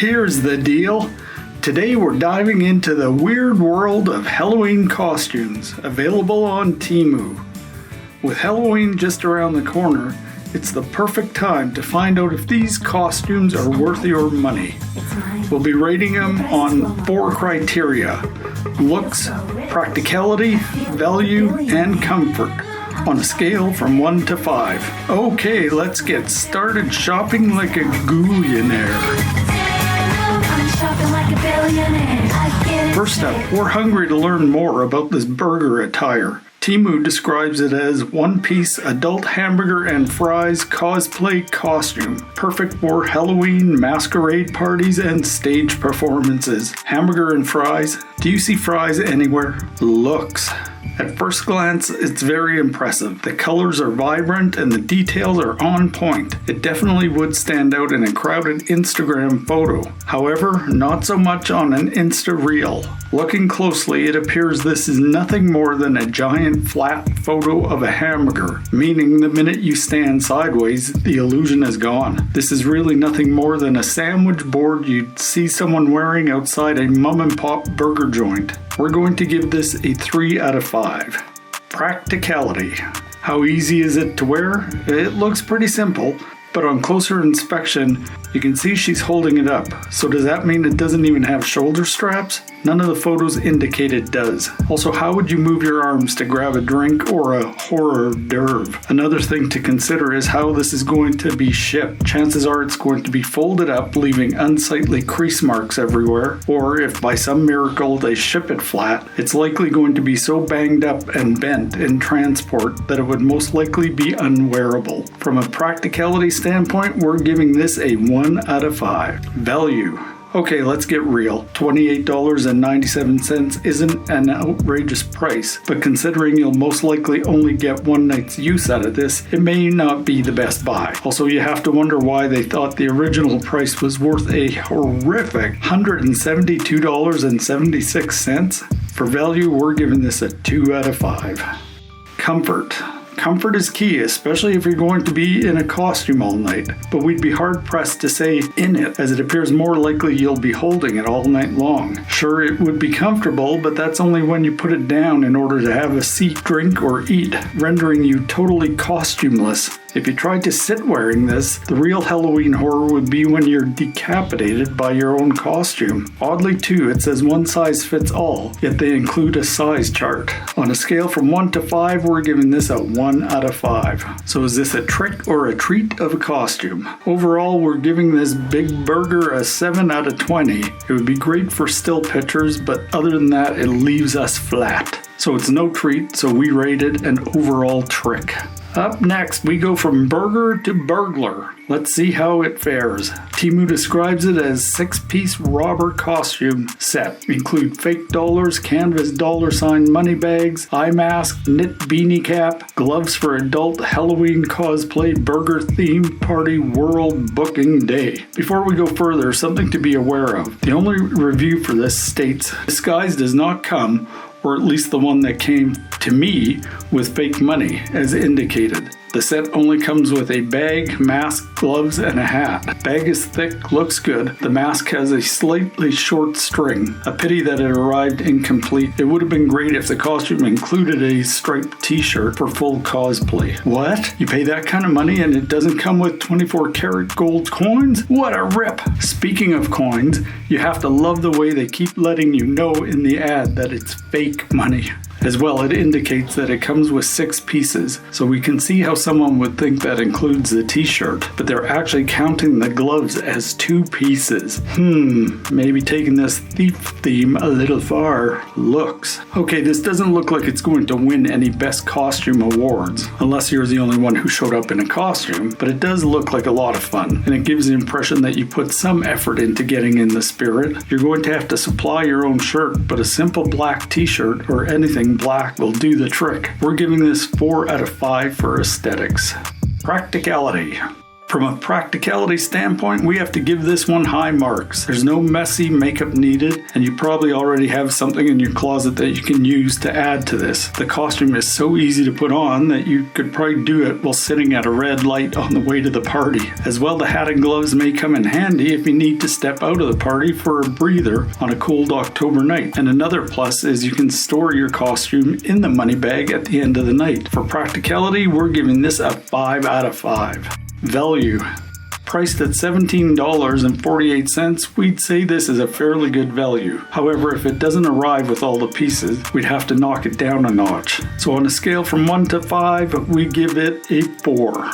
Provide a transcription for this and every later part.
Here's the deal. Today we're diving into the weird world of Halloween costumes, available on Temu. With Halloween just around the corner, it's the perfect time to find out if these costumes are worth your money. We'll be rating them on 4 criteria: looks, practicality, value, and comfort, on a scale from 1 to 5. Okay, let's get started shopping like a goollionaire. First up, we're hungry to learn more about this burger attire. Temu describes it as one-piece adult hamburger and fries cosplay costume, perfect for Halloween, masquerade parties, and stage performances. Hamburger and fries? Do you see fries anywhere? Looks. At first glance, it's very impressive. The colors are vibrant and the details are on point. It definitely would stand out in a crowded Instagram photo. However, not so much on an Insta reel. Looking closely, it appears this is nothing more than a giant flat photo of a hamburger, meaning the minute you stand sideways, the illusion is gone. This is really nothing more than a sandwich board you'd see someone wearing outside a mom-and-pop burger joint. We're going to give this a 3 out of 5. Practicality. How easy is it to wear? It looks pretty simple, but on closer inspection, you can see she's holding it up. So does that mean it doesn't even have shoulder straps? None of the photos indicate it does. Also, how would you move your arms to grab a drink or a hors d'oeuvre? Another thing to consider is how this is going to be shipped. Chances are it's going to be folded up, leaving unsightly crease marks everywhere. Or if by some miracle they ship it flat, it's likely going to be so banged up and bent in transport that it would most likely be unwearable. From a practicality standpoint, we're giving this a 1 out of 5. Value. Okay, let's get real. $28.97 isn't an outrageous price, but considering you'll most likely only get one night's use out of this, it may not be the best buy. Also, you have to wonder why they thought the original price was worth a horrific $172.76. For value, we're giving this a 2 out of 5. Comfort. Comfort is key, especially if you're going to be in a costume all night, but we'd be hard-pressed to say in it, as it appears more likely you'll be holding it all night long. Sure, it would be comfortable, but that's only when you put it down in order to have a seat, drink, or eat, rendering you totally costumeless. If you tried to sit wearing this, the real Halloween horror would be when you're decapitated by your own costume. Oddly too, it says one size fits all, yet they include a size chart. On a scale from 1 to 5, we're giving this a 1 out of 5. So is this a trick or a treat of a costume? Overall, we're giving this big burger a 7 out of 20. It would be great for still pictures, but other than that, it leaves us flat. So it's no treat, so we rate it an overall trick. Up next, we go from burger to burglar. Let's see how it fares. Temu describes it as 6-piece robber costume set. Include fake dollars, canvas $ money bags, eye mask, knit beanie cap, gloves for adult Halloween cosplay burger theme party world booking day. Before we go further, something to be aware of. The only review for this states, disguise does not come, or at least the one that came to me, with fake money, as indicated. The set only comes with a bag, mask, gloves, and a hat. Bag is thick, looks good. The mask has a slightly short string. A pity that it arrived incomplete. It would have been great if the costume included a striped t-shirt for full cosplay. What? You pay that kind of money and it doesn't come with 24-karat gold coins? What a rip! Speaking of coins, you have to love the way they keep letting you know in the ad that it's fake money. As well, it indicates that it comes with 6 pieces, so we can see how someone would think that includes the t-shirt, but they're actually counting the gloves as 2 pieces. Maybe taking this thief theme a little far. Looks. Okay, this doesn't look like it's going to win any best costume awards, unless you're the only one who showed up in a costume, but it does look like a lot of fun, and it gives the impression that you put some effort into getting in the spirit. You're going to have to supply your own shirt, but a simple black t-shirt or anything black will do the trick. We're giving this 4 out of 5 for aesthetics. Practicality. From a practicality standpoint, we have to give this one high marks. There's no messy makeup needed, and you probably already have something in your closet that you can use to add to this. The costume is so easy to put on that you could probably do it while sitting at a red light on the way to the party. As well, the hat and gloves may come in handy if you need to step out of the party for a breather on a cold October night. And another plus is you can store your costume in the money bag at the end of the night. For practicality, we're giving this a 5 out of 5. Value. Priced at $17.48, we'd say this is a fairly good value. However, if it doesn't arrive with all the pieces, we'd have to knock it down a notch. So on a scale from 1 to 5, we give it a 4.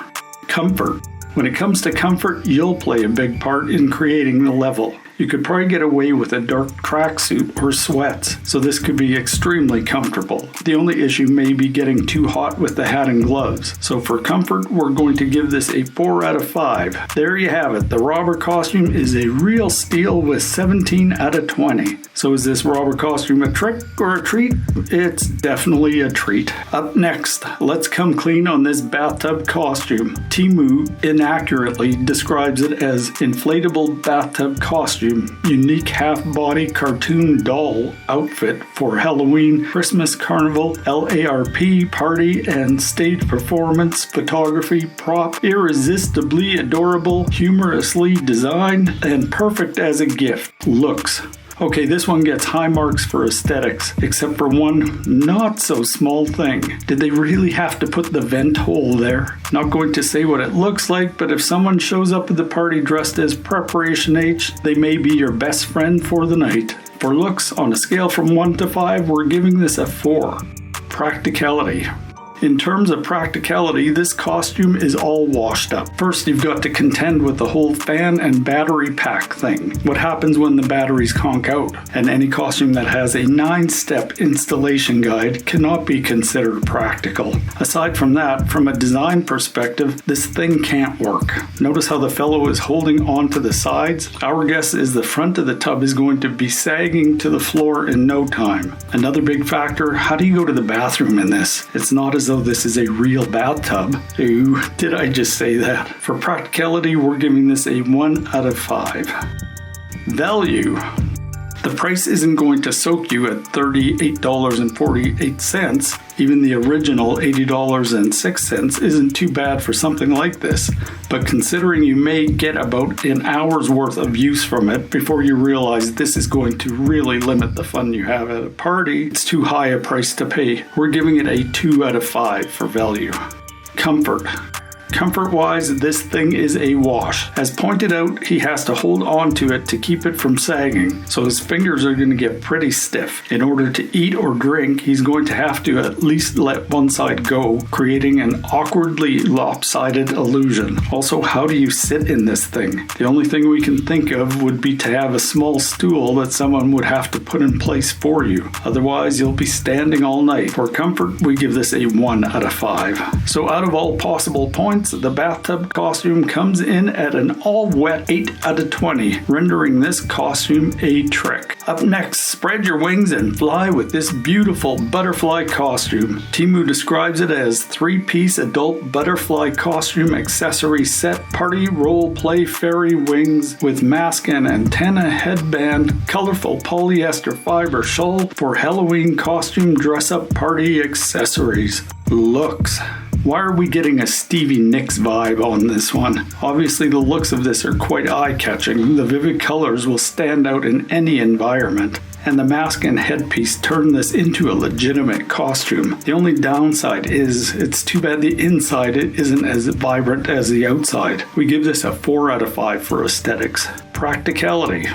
Comfort. When it comes to comfort, you'll play a big part in creating the level. You could probably get away with a dark tracksuit or sweats, so this could be extremely comfortable. The only issue may be getting too hot with the hat and gloves. So for comfort, we're going to give this a 4 out of 5. There you have it. The robber costume is a real steal with 17 out of 20. So is this robber costume a trick or a treat? It's definitely a treat. Up next, let's come clean on this bathtub costume. Temu inaccurately describes it as inflatable bathtub costume. Unique half-body cartoon doll outfit for Halloween, Christmas, Carnival, LARP, party, and stage performance, photography, prop, irresistibly adorable, humorously designed, and perfect as a gift. Looks. Okay, this one gets high marks for aesthetics, except for one not so small thing. Did they really have to put the vent hole there? Not going to say what it looks like, but if someone shows up at the party dressed as Preparation H, they may be your best friend for the night. For looks, on a scale from 1 to 5, we're giving this a 4. Practicality. In terms of practicality, this costume is all washed up. First, you've got to contend with the whole fan and battery pack thing. What happens when the batteries conk out? And any costume that has a 9-step installation guide cannot be considered practical. Aside from that, from a design perspective, this thing can't work. Notice how the fellow is holding on to the sides? Our guess is the front of the tub is going to be sagging to the floor in no time. Another big factor, how do you go to the bathroom in this? It's not as though this is a real bathtub. Ooh, did I just say that? For practicality, we're giving this a 1 out of 5. Value. The price isn't going to soak you at $38.48. Even the original $80.06 isn't too bad for something like this. But considering you may get about an hour's worth of use from it before you realize this is going to really limit the fun you have at a party, it's too high a price to pay. We're giving it a 2 out of 5 for value. Comfort. Comfort-wise, this thing is a wash. As pointed out, he has to hold on to it to keep it from sagging, so his fingers are going to get pretty stiff. In order to eat or drink, he's going to have to at least let one side go, creating an awkwardly lopsided illusion. Also, how do you sit in this thing? The only thing we can think of would be to have a small stool that someone would have to put in place for you. Otherwise, you'll be standing all night. For comfort, we give this a 1 out of 5. So out of all possible points, the bathtub costume comes in at an all-wet 8 out of 20, rendering this costume a trick. Up next, spread your wings and fly with this beautiful butterfly costume. Temu describes it as 3-piece adult butterfly costume accessory set, party role play fairy wings with mask and antenna headband, colorful polyester fiber shawl for Halloween costume dress-up party accessories. Looks. Why are we getting a Stevie Nicks vibe on this one? Obviously the looks of this are quite eye-catching. The vivid colors will stand out in any environment, and the mask and headpiece turn this into a legitimate costume. The only downside is it's too bad the inside isn't as vibrant as the outside. We give this a 4 out of 5 for aesthetics. Practicality.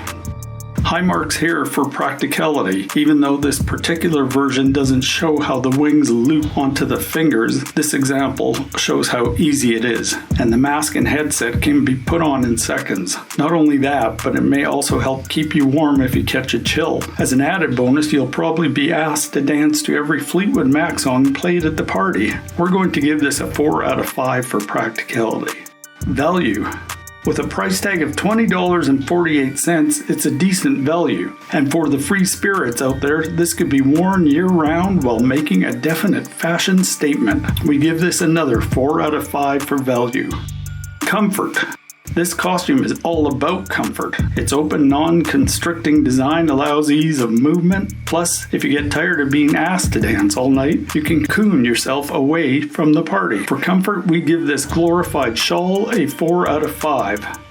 High marks here for practicality. Even though this particular version doesn't show how the wings loop onto the fingers, this example shows how easy it is. And the mask and headset can be put on in seconds. Not only that, but it may also help keep you warm if you catch a chill. As an added bonus, you'll probably be asked to dance to every Fleetwood Mac song played at the party. We're going to give this a 4 out of 5 for practicality. Value. With a price tag of $20.48, it's a decent value. And for the free spirits out there, this could be worn year-round while making a definite fashion statement. We give this another 4 out of 5 for value. Comfort. This costume is all about comfort. Its open, non-constricting design allows ease of movement. Plus, if you get tired of being asked to dance all night, you can cocoon yourself away from the party. For comfort, we give this glorified shawl a 4 out of 5.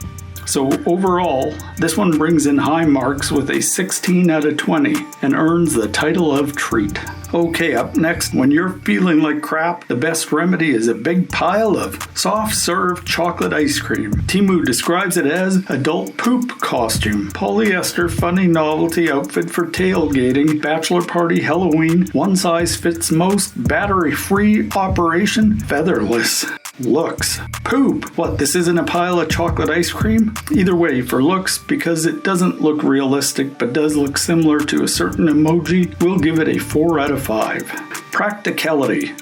So overall, this one brings in high marks with a 16 out of 20 and earns the title of treat. Okay, up next, when you're feeling like crap, the best remedy is a big pile of soft serve chocolate ice cream. Temu describes it as adult poop costume, polyester funny novelty outfit for tailgating, bachelor party, Halloween, one size fits most, battery-free operation, featherless. Looks. Poop. What, this isn't a pile of chocolate ice cream? Either way, for looks, because it doesn't look realistic but does look similar to a certain emoji, we'll give it a 4 out of 5. Practicality.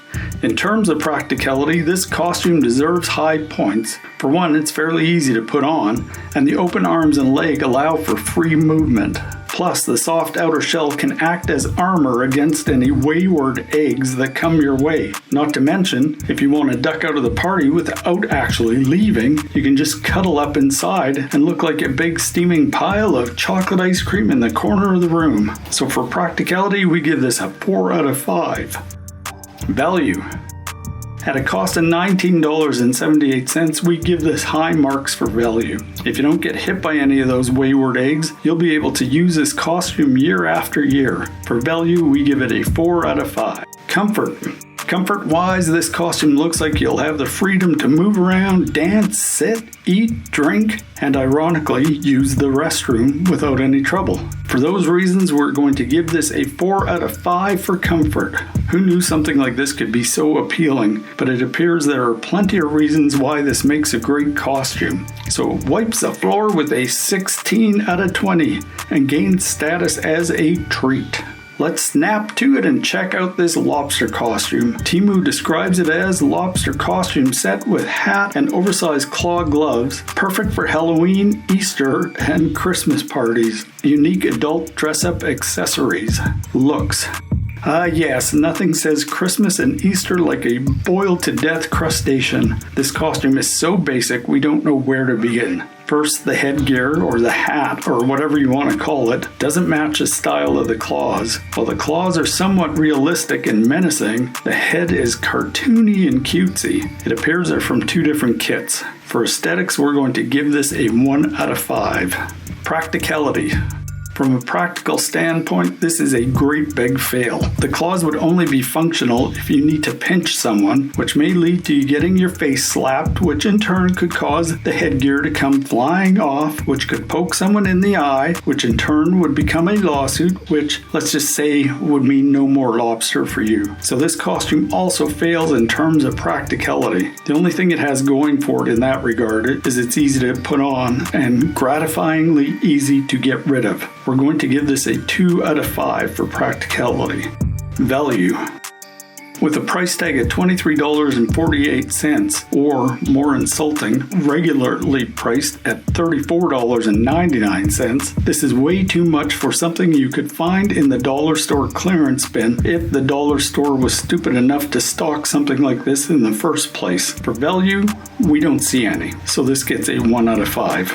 In terms of practicality, this costume deserves high points. For one, it's fairly easy to put on, and the open arms and leg allow for free movement. Plus, the soft outer shell can act as armor against any wayward eggs that come your way. Not to mention, if you want to duck out of the party without actually leaving, you can just cuddle up inside and look like a big steaming pile of chocolate ice cream in the corner of the room. So for practicality, we give this a 4 out of 5. Value. At a cost of $19.78, we give this high marks for value. If you don't get hit by any of those wayward eggs, you'll be able to use this costume year after year. For value, we give it a 4 out of 5. Comfort. Comfort-wise, this costume looks like you'll have the freedom to move around, dance, sit, eat, drink, and ironically, use the restroom without any trouble. For those reasons, we're going to give this a 4 out of 5 for comfort. Who knew something like this could be so appealing? But it appears there are plenty of reasons why this makes a great costume. So it wipes the floor with a 16 out of 20 and gains status as a treat. Let's snap to it and check out this lobster costume. Temu describes it as lobster costume set with hat and oversized claw gloves, perfect for Halloween, Easter, and Christmas parties. Unique adult dress-up accessories. Looks. Yes, nothing says Christmas and Easter like a boiled-to-death crustacean. This costume is so basic we don't know where to begin. First, the headgear, or the hat, or whatever you want to call it, doesn't match the style of the claws. While the claws are somewhat realistic and menacing, the head is cartoony and cutesy. It appears they're from two different kits. For aesthetics, we're going to give this a 1 out of 5. Practicality. From a practical standpoint, this is a great big fail. The claws would only be functional if you need to pinch someone, which may lead to you getting your face slapped, which in turn could cause the headgear to come flying off, which could poke someone in the eye, which in turn would become a lawsuit, which, let's just say, would mean no more lobster for you. So this costume also fails in terms of practicality. The only thing it has going for it in that regard is it's easy to put on and gratifyingly easy to get rid of. We're going to give this a 2 out of 5 for practicality. Value. With a price tag of $23.48, or more insulting, regularly priced at $34.99, this is way too much for something you could find in the dollar store clearance bin if the dollar store was stupid enough to stock something like this in the first place. For value, we don't see any, so this gets a 1 out of 5.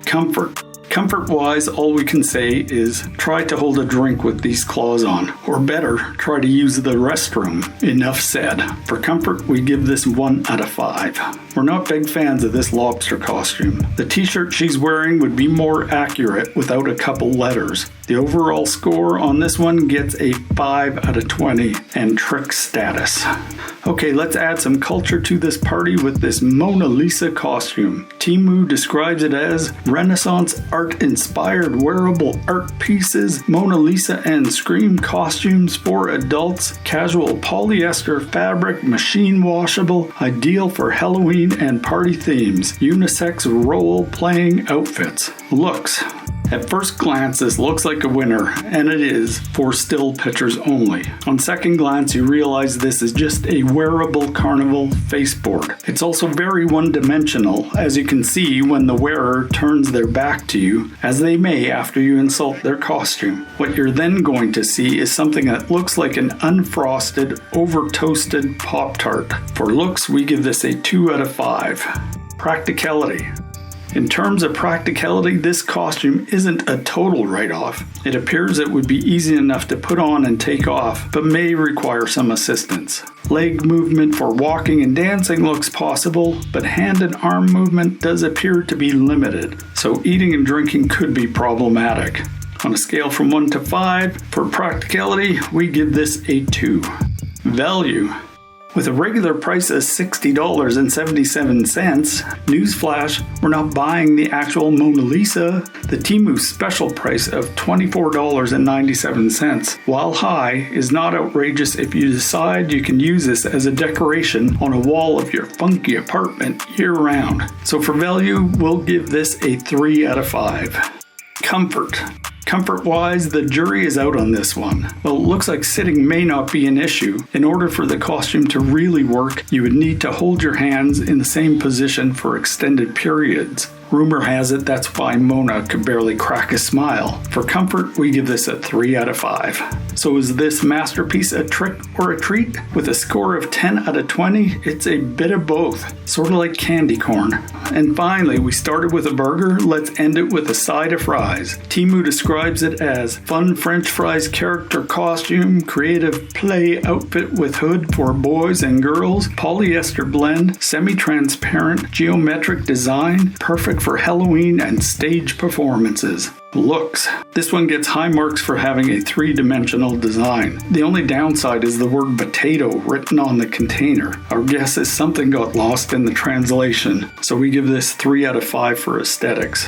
Comfort. Comfort-wise, all we can say is try to hold a drink with these claws on. Or better, try to use the restroom. Enough said. For comfort, we give this 1 out of 5. We're not big fans of this lobster costume. The t-shirt she's wearing would be more accurate without a couple letters. The overall score on this one gets a 5 out of 20 and trick status. Okay, let's add some culture to this party with this Mona Lisa costume. Temu describes it as Renaissance art-inspired wearable art pieces, Mona Lisa and Scream costumes for adults, casual polyester fabric, machine washable, ideal for Halloween and party themes, unisex role-playing outfits. Looks. At first glance, this looks like a winner, and it is, for still pictures only. On second glance, you realize this is just a wearable carnival faceboard. It's also very one-dimensional, as you can see when the wearer turns their back to you, as they may after you insult their costume. What you're then going to see is something that looks like an unfrosted, over-toasted Pop-Tart. For looks, we give this a 2 out of 5. Practicality. In terms of practicality, this costume isn't a total write-off. It appears it would be easy enough to put on and take off, but may require some assistance. Leg movement for walking and dancing looks possible, but hand and arm movement does appear to be limited, so eating and drinking could be problematic. On a scale from 1 to 5, for practicality, we give this a 2. Value. With a regular price of $60.77, newsflash, we're not buying the actual Mona Lisa. The Temu special price of $24.97, while high, is not outrageous if you decide you can use this as a decoration on a wall of your funky apartment year-round. So for value, we'll give this a 3 out of 5. Comfort. Comfort-wise, the jury is out on this one. Well, it looks like sitting may not be an issue. In order for the costume to really work, you would need to hold your hands in the same position for extended periods. Rumor has it that's why Mona could barely crack a smile. For comfort, we give this a 3 out of 5. So is this masterpiece a trick or a treat? With a score of 10 out of 20, it's a bit of both, sort of like candy corn. And finally, we started with a burger, let's end it with a side of fries. Temu describes it as fun French fries character costume, creative play outfit with hood for boys and girls, polyester blend, semi-transparent, geometric design, perfect for Halloween and stage performances. Looks. This one gets high marks for having a 3-dimensional design. The only downside is the word potato written on the container. Our guess is something got lost in the translation, so we give this 3 out of 5 for aesthetics.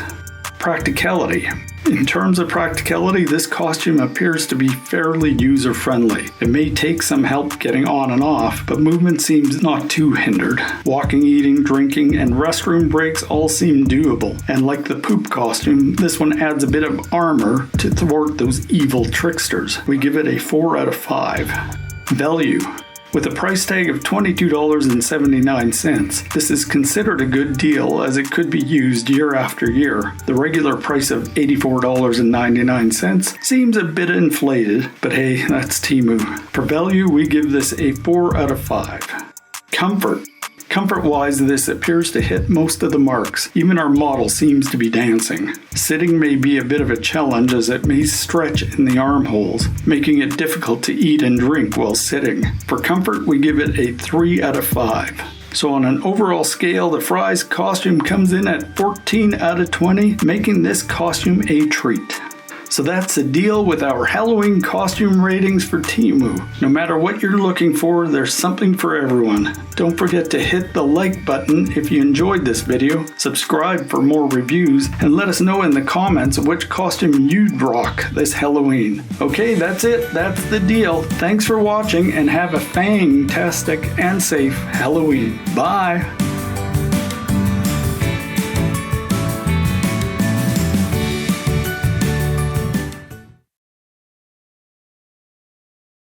Practicality. In terms of practicality, this costume appears to be fairly user-friendly. It may take some help getting on and off, but movement seems not too hindered. Walking, eating, drinking, and restroom breaks all seem doable. And like the poop costume, this one adds a bit of armor to thwart those evil tricksters. We give it a 4 out of 5. Value. With a price tag of $22.79, this is considered a good deal as it could be used year after year. The regular price of $84.99 seems a bit inflated, but hey, that's Temu. For value, we give this a 4 out of 5. Comfort. Comfort-wise, this appears to hit most of the marks. Even our model seems to be dancing. Sitting may be a bit of a challenge as it may stretch in the armholes, making it difficult to eat and drink while sitting. For comfort, we give it a 3 out of 5. So on an overall scale, the fries costume comes in at 14 out of 20, making this costume a treat. So that's the deal with our Halloween costume ratings for Temu. No matter what you're looking for, there's something for everyone. Don't forget to hit the like button if you enjoyed this video, subscribe for more reviews, and let us know in the comments which costume you'd rock this Halloween. Okay, that's it. That's the deal. Thanks for watching and have a fantastic and safe Halloween. Bye!